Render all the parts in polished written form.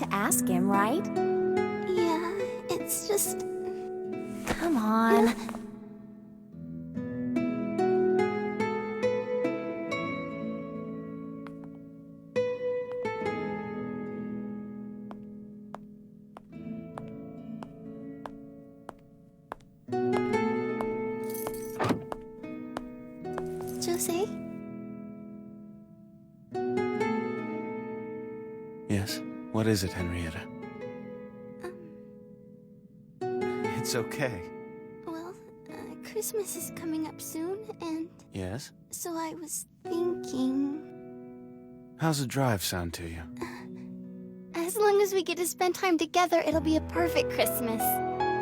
to ask him, right? Yeah, it's just... Come on. Jose? Yes? What is it, Henrietta? It's okay. Well, Christmas is coming up soon, and Yes? so I was thinking... How's the drive sound to you? As long as we get to spend time together, it'll be a perfect Christmas.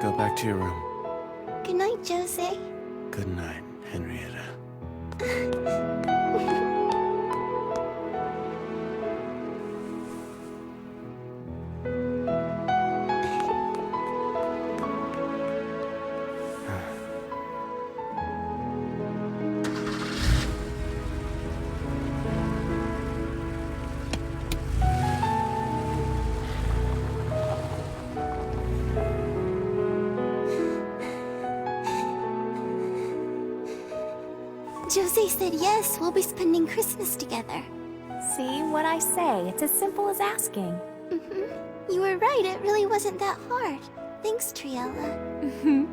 Go back to your room. Good night, Jose. Good night, Henrietta. Jose said yes, we'll be spending Christmas together. See what I say? It's as simple as asking. You were right, it really wasn't that hard. Thanks, Triella.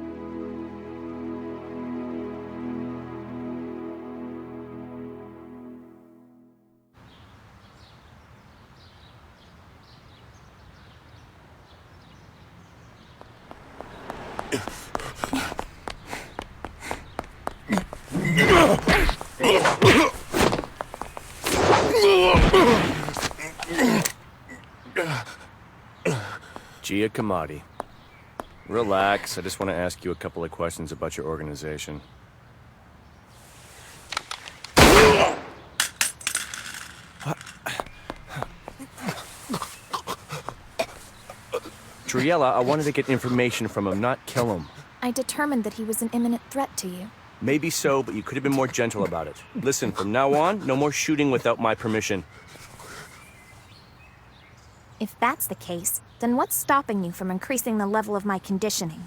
Giacomotti. Relax, I just want to ask you a couple of questions about your organization. Triella, I wanted to get information from him, not kill him. I determined that he was an imminent threat to you. Maybe so, but you could have been more gentle about it. Listen, from now on, no more shooting without my permission. If that's the case, then what's stopping you from increasing the level of my conditioning?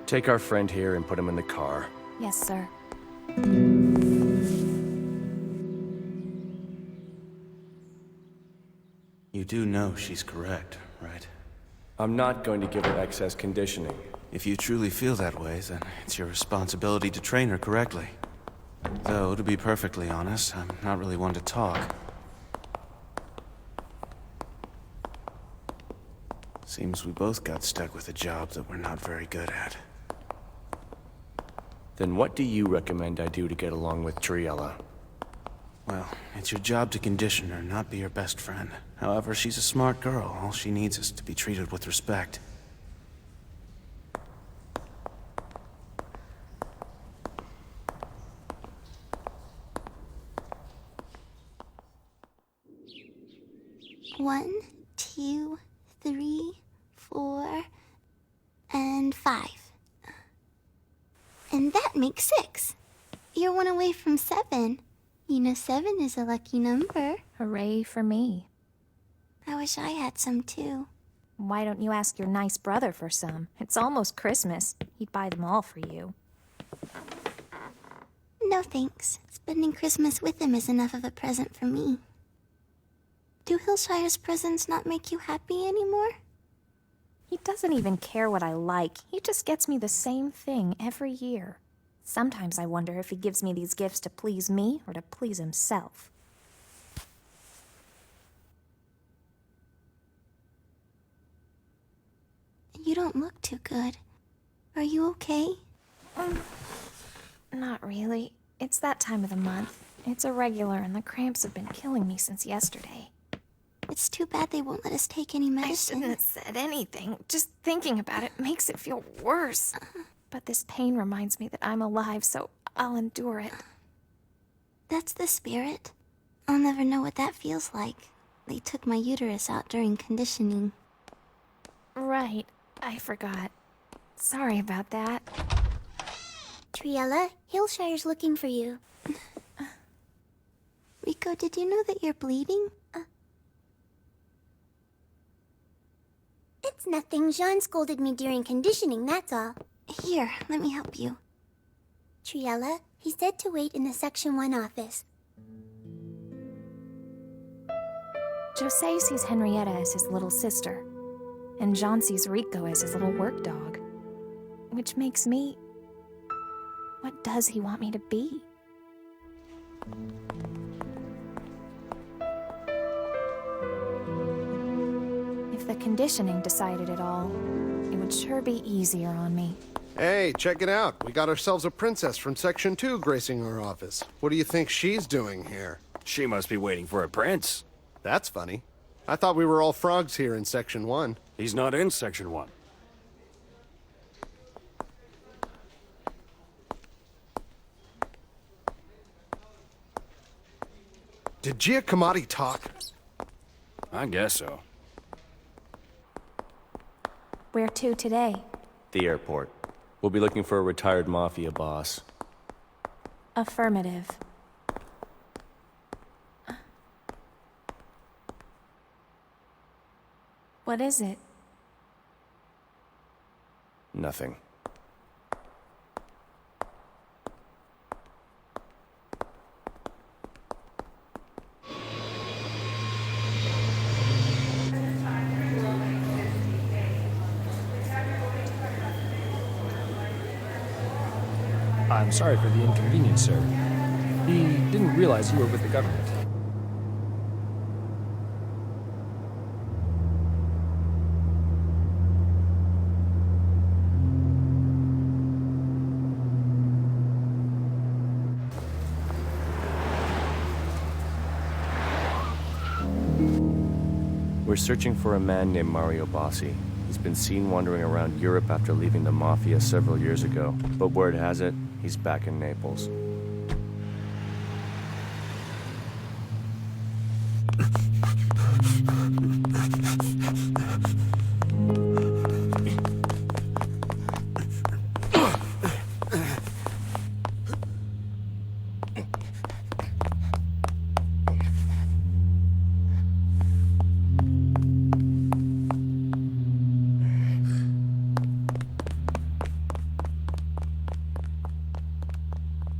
Take our friend here and put him in the car. Yes, sir. You do know she's correct, right? I'm not going to give her excess conditioning. If you truly feel that way, then it's your responsibility to train her correctly. Though, to be perfectly honest, I'm not really one to talk. Seems we both got stuck with a job that we're not very good at. Then what do you recommend I do to get along with Triella? Well, it's your job to condition her, not be her best friend. However, she's a smart girl. All she needs is to be treated with respect. One, 2, 3, 4, and 5. And that makes 6. You're 1 away from 7. You know 7 is a lucky number. Hooray for me. I wish I had some too. Why don't you ask your nice brother for some? It's almost Christmas. He'd buy them all for you. No thanks. Spending Christmas with him is enough of a present for me. Do Hillshire's presents not make you happy anymore? He doesn't even care what I like. He just gets me the same thing every year. Sometimes I wonder if he gives me these gifts to please me or to please himself. You don't look too good. Are you okay? Not really. It's that time of the month. It's irregular and the cramps have been killing me since yesterday. It's too bad they won't let us take any I medicine. shouldn't have said anything. Just thinking about it makes it feel worse. But this pain reminds me that I'm alive, so I'll endure it. That's the spirit. I'll never know what that feels like. They took my uterus out during conditioning. Right, I forgot. Sorry about that. Triella, Hillshire's looking for you. Rico, did you know that you're bleeding? It's nothing. Jean scolded me during conditioning, that's all. Here, let me help you. Triella, he said to wait in the Section 1 office. Jose sees Henrietta as his little sister, and John sees Rico as his little work dog. Which makes me... What does he want me to be? If the conditioning decided it all, it would sure be easier on me. Hey, check it out. We got ourselves a princess from Section 2 gracing our office. What do you think she's doing here? She must be waiting for a prince. That's funny. I thought we were all frogs here in Section 1. He's not in Section 1. Did Giacomotti talk? I guess so. Where to today? The airport. We'll be looking for a retired mafia boss. Affirmative. What is it? Nothing. I'm sorry for the inconvenience, sir. He didn't realize you were with the government. We're searching for a man named Mario Bossi. He's been seen wandering around Europe after leaving the Mafia several years ago. But word has it, he's back in Naples.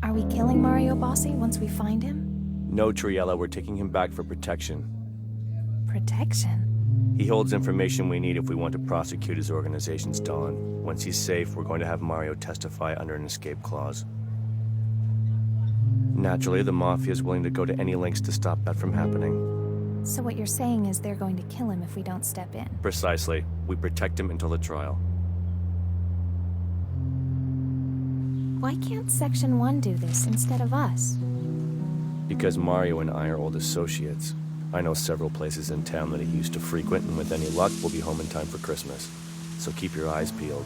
Are we killing Mario Bossi once we find him? No, Triella, we're taking him back for protection. Protection? He holds information we need if we want to prosecute his organization's Dawn. Once he's safe, we're going to have Mario testify under an escape clause. Naturally, the Mafia is willing to go to any lengths to stop that from happening. So what you're saying is they're going to kill him if we don't step in? Precisely. We protect him until the trial. Why can't Section 1 do this instead of us? Because Mario and I are old associates. I know several places in town that he used to frequent, and with any luck, we'll be home in time for Christmas. So keep your eyes peeled.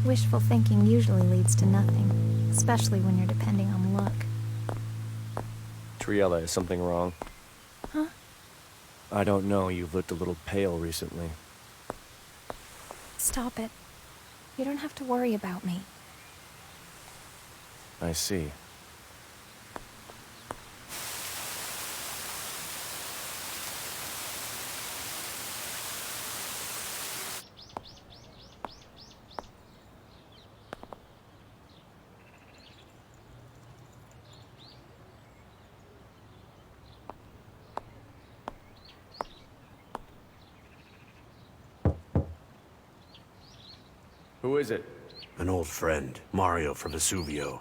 Wishful thinking usually leads to nothing, especially when you're depending on luck. Triella, is something wrong? Huh? I don't know. You've looked a little pale recently. Stop it. You don't have to worry about me. I see. Who is it? An old friend, Mario from Vesuvio.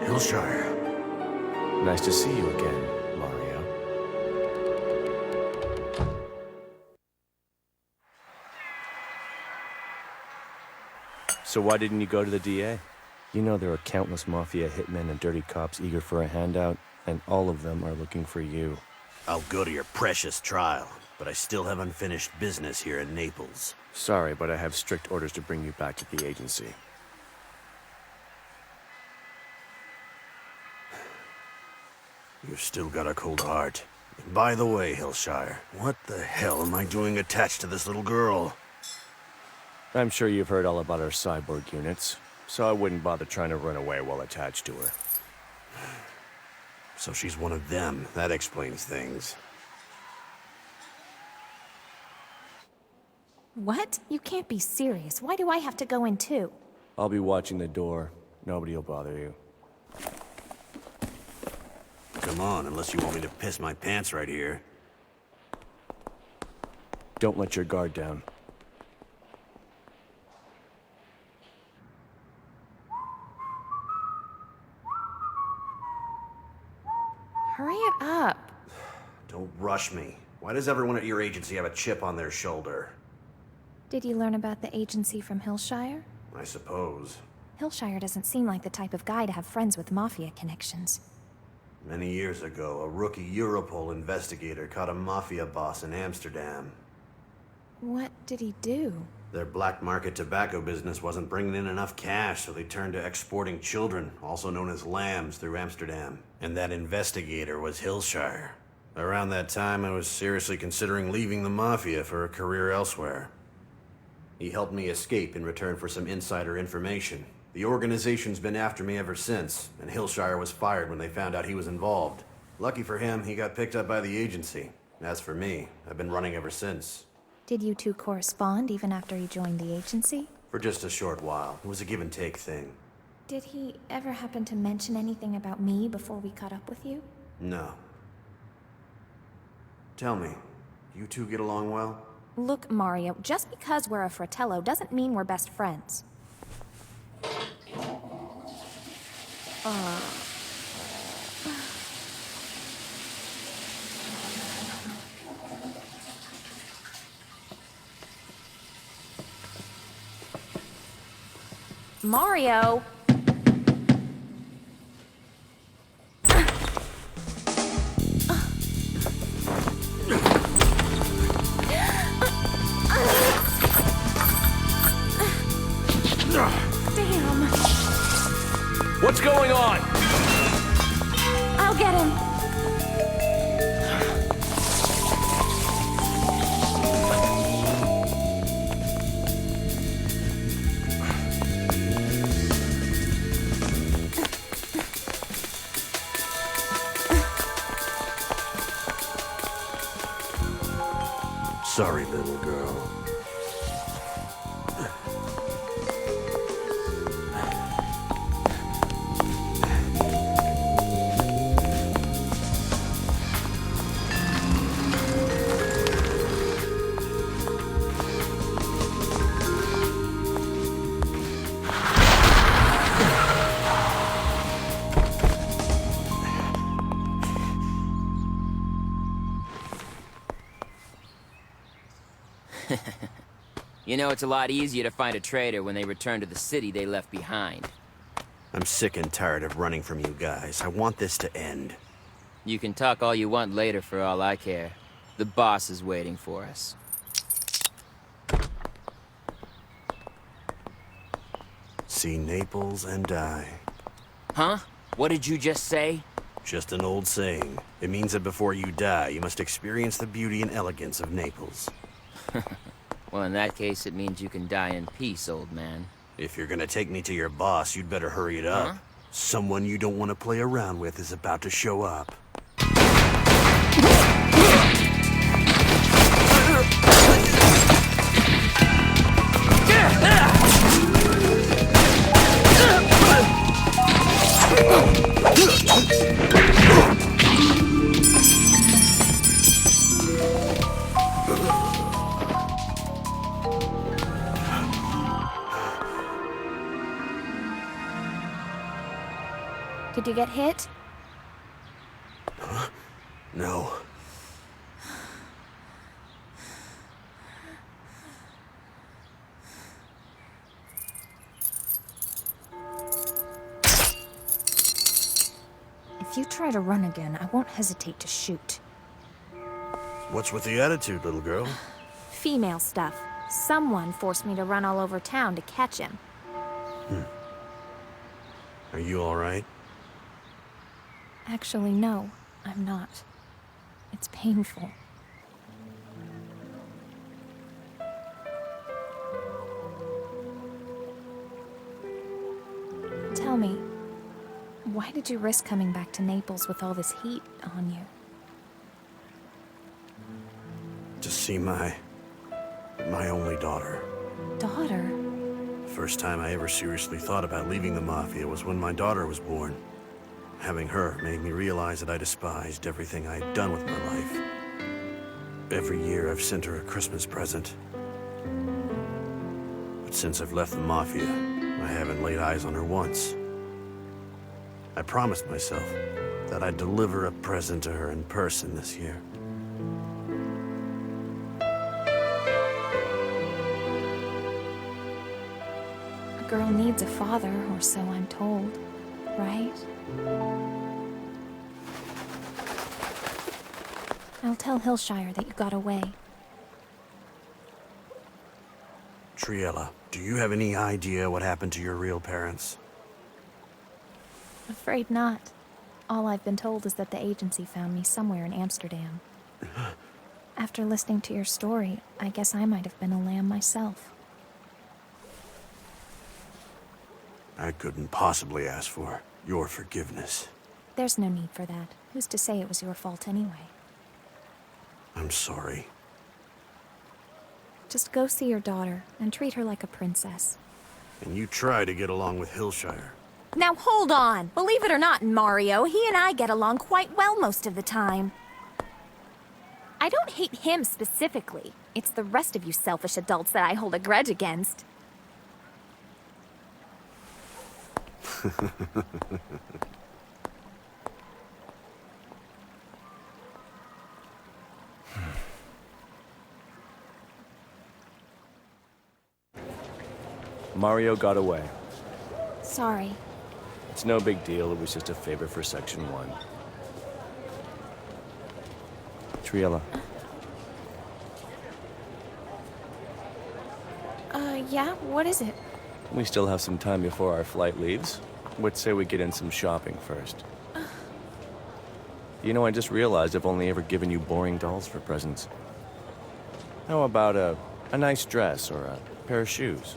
Hillshire. Nice to see you again, Mario. So why didn't you go to the DA? You know there are countless Mafia hitmen and dirty cops eager for a handout. And all of them are looking for you. I'll go to your precious trial, but I still have unfinished business here in Naples. Sorry, but I have strict orders to bring you back to the agency. You've still got a cold heart. By the way, Hillshire, what the hell am I doing attached to this little girl? I'm sure you've heard all about our cyborg units, so I wouldn't bother trying to run away while attached to her. So she's one of them. That explains things. What? You can't be serious. Why do I have to go in too? I'll be watching the door. Nobody will bother you. Come on, unless you want me to piss my pants right here. Don't let your guard down. Hurry it up. Don't rush me. Why does everyone at your agency have a chip on their shoulder? Did you learn about the agency from Hillshire? I suppose. Hillshire doesn't seem like the type of guy to have friends with mafia connections. Many years ago, a rookie Europol investigator caught a mafia boss in Amsterdam. What did he do? Their black market tobacco business wasn't bringing in enough cash, so they turned to exporting children, also known as lambs, through Amsterdam. And that investigator was Hillshire. Around that time, I was seriously considering leaving the mafia for a career elsewhere. He helped me escape in return for some insider information. The organization's been after me ever since, and Hillshire was fired when they found out he was involved. Lucky for him, he got picked up by the agency. As for me, I've been running ever since. Did you two correspond even after he joined the agency? For just a short while. It was a give-and-take thing. Did he ever happen to mention anything about me before we caught up with you? No. Tell me, you two get along well? Look, Mario, just because we're a fratello doesn't mean we're best friends. Mario! Damn. What's going on? I'll get him. Sorry, little girl. You know, it's a lot easier to find a traitor when they return to the city they left behind. I'm sick and tired of running from you guys. I want this to end. You can talk all you want later for all I care. The boss is waiting for us. See Naples and die. Huh? What did you just say? Just an old saying. It means that before you die, you must experience the beauty and elegance of Naples. Well, in that case, it means you can die in peace, old man. If you're gonna take me to your boss, you'd better hurry it up. Huh? Someone you don't want to play around with is about to show up. Did you get hit? No. If If you try to run again, I won't hesitate to shoot. What's with the attitude, little girl? Female stuff. Someone forced me to run all over town to catch him. Are you all right? Actually, no, I'm not. It's painful. Tell me, why did you risk coming back to Naples with all this heat on you? To see my only daughter. Daughter? First time I ever seriously thought about leaving the Mafia was when my daughter was born. Having her made me realize that I despised everything I had done with my life. Every year I've sent her a Christmas present. But since I've left the Mafia, I haven't laid eyes on her once. I promised myself that I'd deliver a present to her in person this year. A girl needs a father, or so I'm told, right? I'll tell Hillshire that you got away. Triella, do you have any idea what happened to your real parents? Afraid not. All I've been told is that the agency found me somewhere in Amsterdam. After listening to your story, I guess I might have been a lamb myself. I couldn't possibly ask for your forgiveness. There's no need for that. Who's to say it was your fault anyway? I'm sorry. Just go see your daughter and treat her like a princess. And you try to get along with Hillshire. Now hold on! Believe it or not, Mario, he and I get along quite well most of the time. I don't hate him specifically. It's the rest of you selfish adults that I hold a grudge against. Mario got away. Sorry. It's no big deal, it was just a favor for Section 1. Triella. Yeah? What is it? We still have some time before our flight leaves. Let's say we get in some shopping first. You know, I just realized I've only ever given you boring dolls for presents. How about a nice dress or a pair of shoes?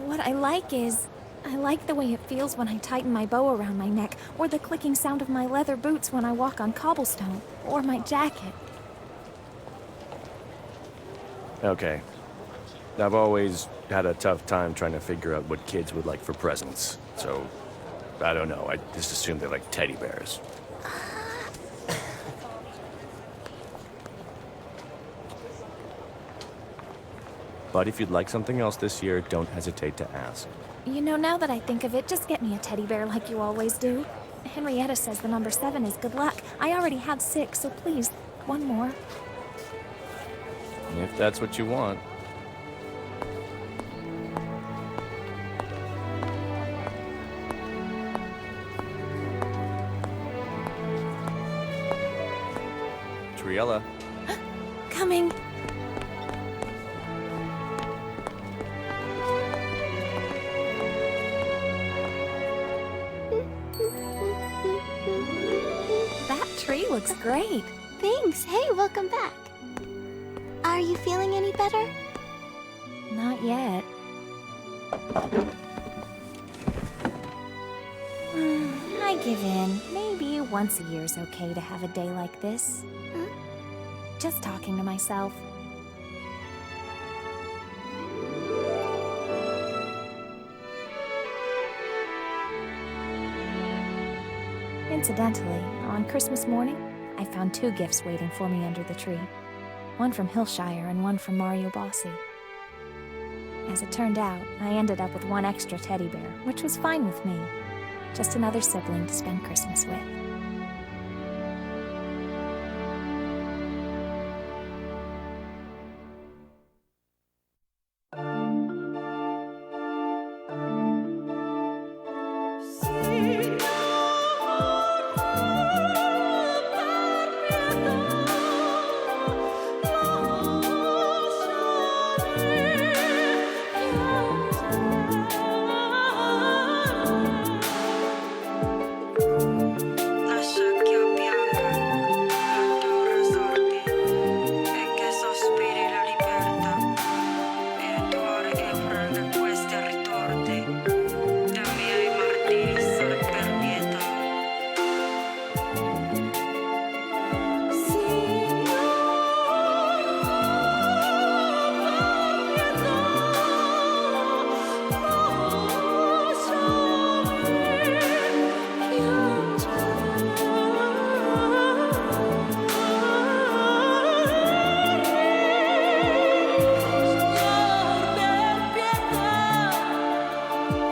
What I like is, I like the way it feels when I tighten my bow around my neck, or the clicking sound of my leather boots when I walk on cobblestone, or my jacket. Okay. I've always had a tough time trying to figure out what kids would like for presents. So, I don't know. I just assumed they like teddy bears. But if you'd like something else this year, don't hesitate to ask. You know, now that I think of it, just get me a teddy bear like you always do. Henrietta says the number 7 is good luck. I already have 6, so please, one more. If that's what you want. Triella. Coming. That tree looks great. Thanks. Hey, welcome back. Are you feeling any better? Not yet. I give in. Maybe once a year's okay to have a day like this. Huh? Just talking to myself. Incidentally, on Christmas morning, I found 2 gifts waiting for me under the tree. One from Hillshire and one from Mario Bossi. As it turned out, I ended up with 1 extra teddy bear, which was fine with me. Just another sibling to spend Christmas with. my thoughts.